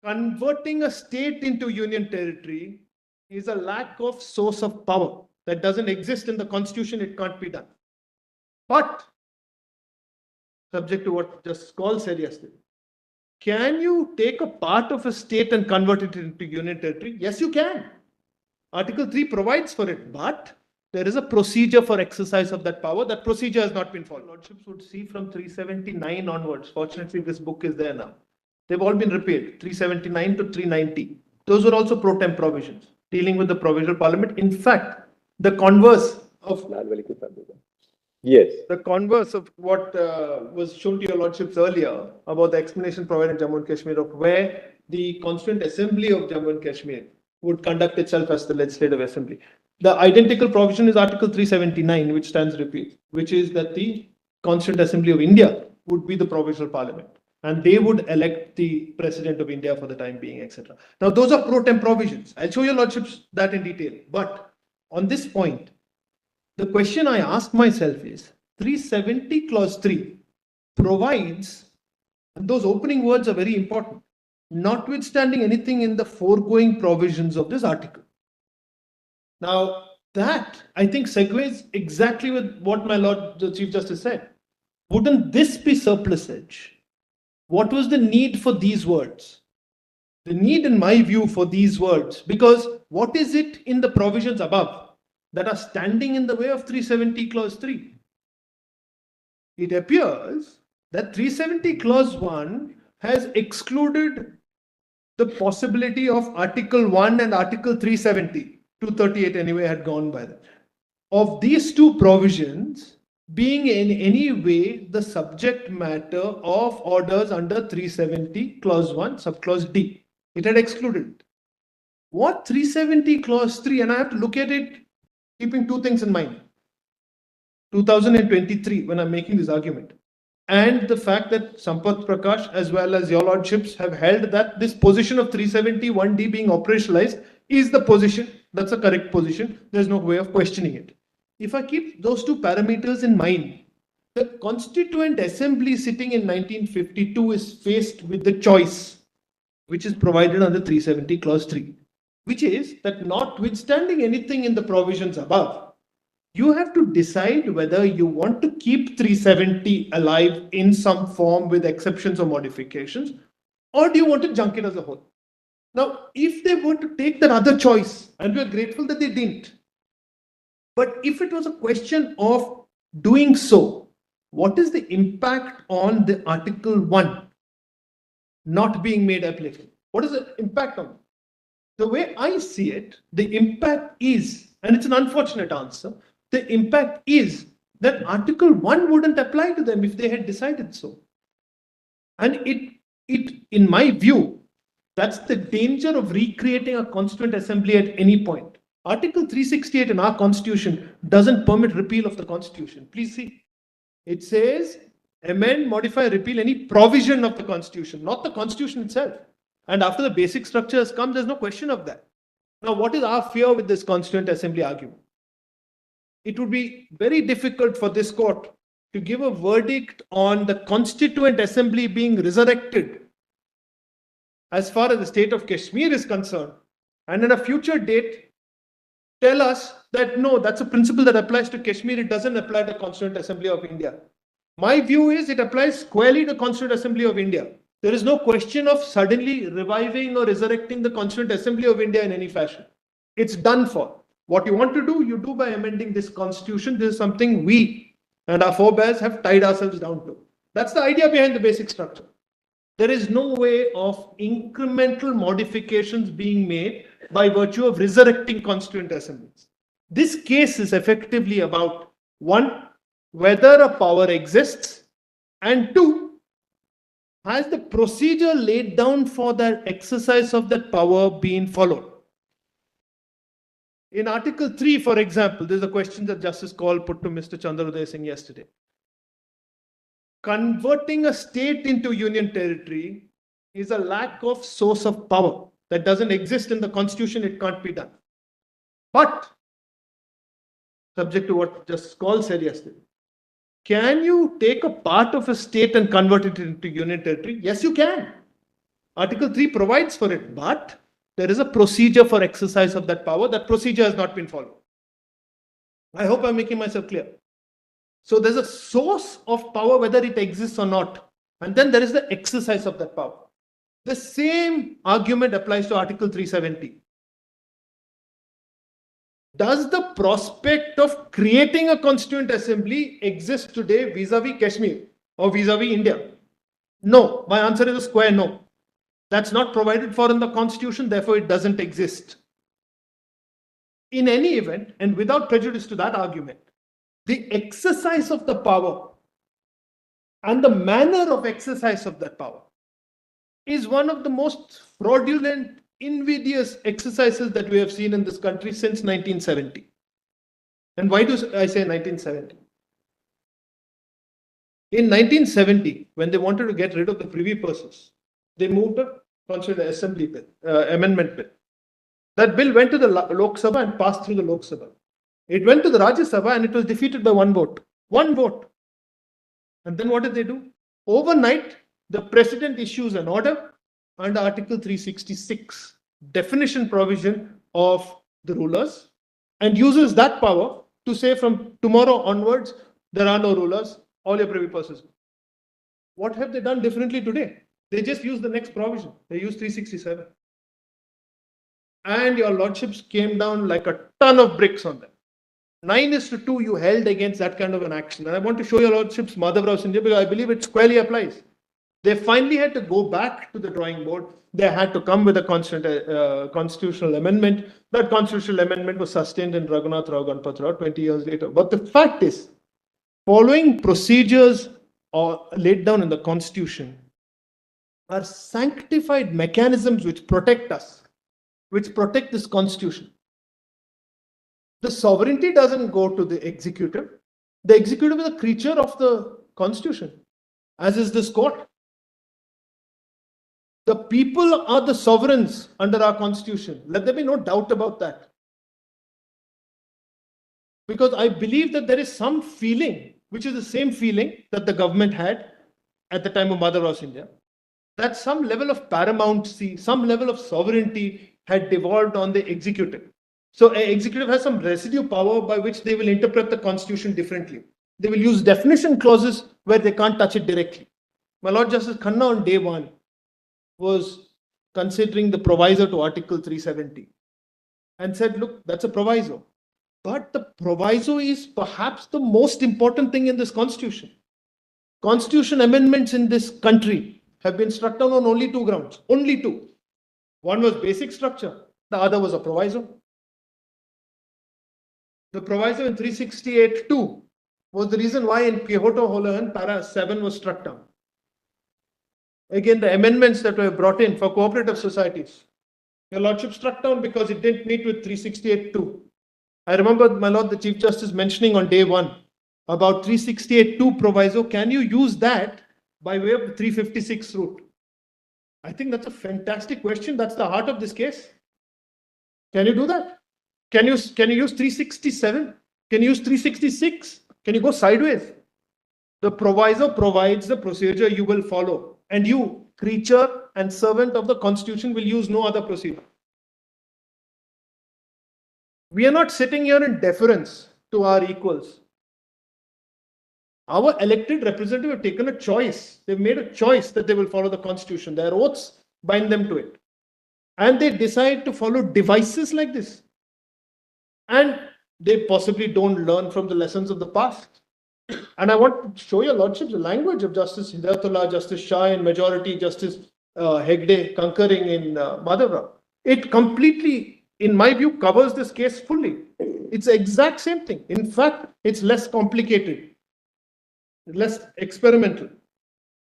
Converting a state into union territory is a lack of source of power that doesn't exist in the constitution. It can't be done. But, subject to what Justice Kaul said yesterday, can you take a part of a state and convert it into union territory? Yes, you can. Article 3 provides for it, but there is a procedure for exercise of that power. That procedure has not been followed. Lordships would see from 379 onwards. Fortunately, this book is there now. They've all been repealed, 379 to 390. Those were also pro tem provisions dealing with the provisional parliament. In fact, the converse of Yes. the converse of what was shown to your lordships earlier about the explanation provided in Jammu and Kashmir of where the Constituent Assembly of Jammu and Kashmir would conduct itself as the legislative assembly. The identical provision is Article 379, which stands repealed, which is that the Constituent Assembly of India would be the provisional parliament and they would elect the President of India for the time being, etc. Now, those are pro tem provisions. I'll show your lordships that in detail. But on this point, the question I ask myself is 370 clause 3 provides, and those opening words are very important, notwithstanding anything in the foregoing provisions of this article. Now, that I think segues exactly with what my Lord the Chief Justice said. Wouldn't this be surplusage? What was the need for these words? The need, in my view, for these words, because what is it in the provisions above that are standing in the way of 370 clause 3? It appears that 370 clause 1 has excluded the possibility of Article 1 and Article 370. 238 anyway had gone by that. Of these two provisions being in any way the subject matter of orders under 370 clause 1 subclause D. It had excluded it. What 370 clause 3, and I have to look at it keeping two things in mind. 2023, when I'm making this argument, and the fact that Sampath Prakash as well as your lordships have held that this position of 371D being operationalized is the position, that's the correct position. There's no way of questioning it. If I keep those two parameters in mind, the Constituent Assembly sitting in 1952 is faced with the choice which is provided under 370 clause 3, which is that notwithstanding anything in the provisions above, you have to decide whether you want to keep 370 alive in some form with exceptions or modifications, or do you want to junk it as a whole? Now, if they were to take that other choice, and we are grateful that they didn't, but if it was a question of doing so, what is the impact on the Article 1 not being made applicable? What is the impact on it? The way I see it, the impact is, and it's an unfortunate answer, the impact is that Article 1 wouldn't apply to them if they had decided so. And it, in my view, that's the danger of recreating a Constituent Assembly at any point. Article 368 in our Constitution doesn't permit repeal of the Constitution. Please see. It says amend, modify, repeal any provision of the Constitution, not the Constitution itself. And after the basic structure has come, there's no question of that. Now, what is our fear with this Constituent Assembly argument? It would be very difficult for this court to give a verdict on the Constituent Assembly being resurrected as far as the state of Kashmir is concerned, and in a future date, tell us that no, that's a principle that applies to Kashmir, it doesn't apply to the Constituent Assembly of India. My view is it applies squarely to the Constituent Assembly of India. There is no question of suddenly reviving or resurrecting the Constituent Assembly of India in any fashion. It's done for. What you want to do, you do by amending this constitution. This is something we and our forebears have tied ourselves down to. That's the idea behind the basic structure. There is no way of incremental modifications being made by virtue of resurrecting constituent assemblies. This case is effectively about, one, whether a power exists, and two, has the procedure laid down for the exercise of that power been followed? In Article 3, for example, there's a question that Justice Kaul put to Mr. Chandrachud Singh yesterday. Converting a state into union territory is a lack of source of power that doesn't exist in the Constitution. It can't be done. But, subject to what Justice Kaul said yesterday, can you take a part of a state and convert it into union territory? Yes, you can. Article 3 provides for it, but there is a procedure for exercise of that power. That procedure has not been followed. I hope I'm making myself clear. So there's a source of power, whether it exists or not. And then there is the exercise of that power. The same argument applies to Article 370. Does the prospect of creating a constituent assembly exist today vis-a-vis Kashmir or vis-a-vis India? No. My answer is a square no. That's not provided for in the constitution, therefore it doesn't exist. In any event, and without prejudice to that argument, the exercise of the power and the manner of exercise of that power is one of the most fraudulent, invidious exercises that we have seen in this country since 1970. And why do I say 1970? In 1970, when they wanted to get rid of the privy purses, they moved a constituent assembly bill, amendment bill. That bill went to the Lok Sabha and passed through the Lok Sabha. It went to the Rajya Sabha and it was defeated by one vote. One vote. And then what did they do? Overnight, the president issues an order under Article 366, definition provision of the rulers, and uses that power to say from tomorrow onwards, there are no rulers, all your privy purses. What have they done differently today? They just use the next provision. They use 367. And your lordships came down like a ton of bricks on them. 9:2 you held against that kind of an action. And I want to show your lordships Madhavrao Sinha because I believe it squarely applies. They finally had to go back to the drawing board. They had to come with a constitutional amendment. That constitutional amendment was sustained in Raghunath Rao Ganpat Rao 20 years later. But the fact is, following procedures laid down in the constitution are sanctified mechanisms which protect us, which protect this constitution. The sovereignty doesn't go to the executive. The executive is a creature of the constitution, as is this court. The people are the sovereigns under our constitution. Let there be no doubt about that. Because I believe that there is some feeling, which is the same feeling that the government had at the time of Madhavrao Sinha, that some level of paramountcy, some level of sovereignty had devolved on the executive. So an executive has some residue power by which they will interpret the constitution differently. They will use definition clauses where they can't touch it directly. My Lord Justice Khanna on day one was considering the proviso to Article 370 and said, look, that's a proviso. But the proviso is perhaps the most important thing in this constitution. Constitution amendments in this country have been struck down on only two grounds. Only two. One was basic structure. The other was a proviso. The proviso in 368(2) was the reason why in Quixote Holohan, para 7 was struck down. Again, the amendments that were brought in for cooperative societies, your Lordship struck down because it didn't meet with 368(2). I remember, my Lord, the Chief Justice mentioning on day one about 368(2) proviso. Can you use that by way of the 356 route? I think that's a fantastic question. That's the heart of this case. Can you do that? Can you use 367? Can you use 366? Can you go sideways? The proviso provides the procedure you will follow. And you, creature and servant of the constitution, will use no other procedure. We are not sitting here in deference to our equals. Our elected representatives have taken a choice. They've made a choice that they will follow the constitution. Their oaths bind them to it. And they decide to follow devices like this. And they possibly don't learn from the lessons of the past. And I want to show your Lordship the language of Justice Hidayatullah, Justice Shah in majority, Justice Hegde concurring in Madhavrao. It completely, in my view, covers this case fully. It's the exact same thing. In fact, it's less complicated, less experimental.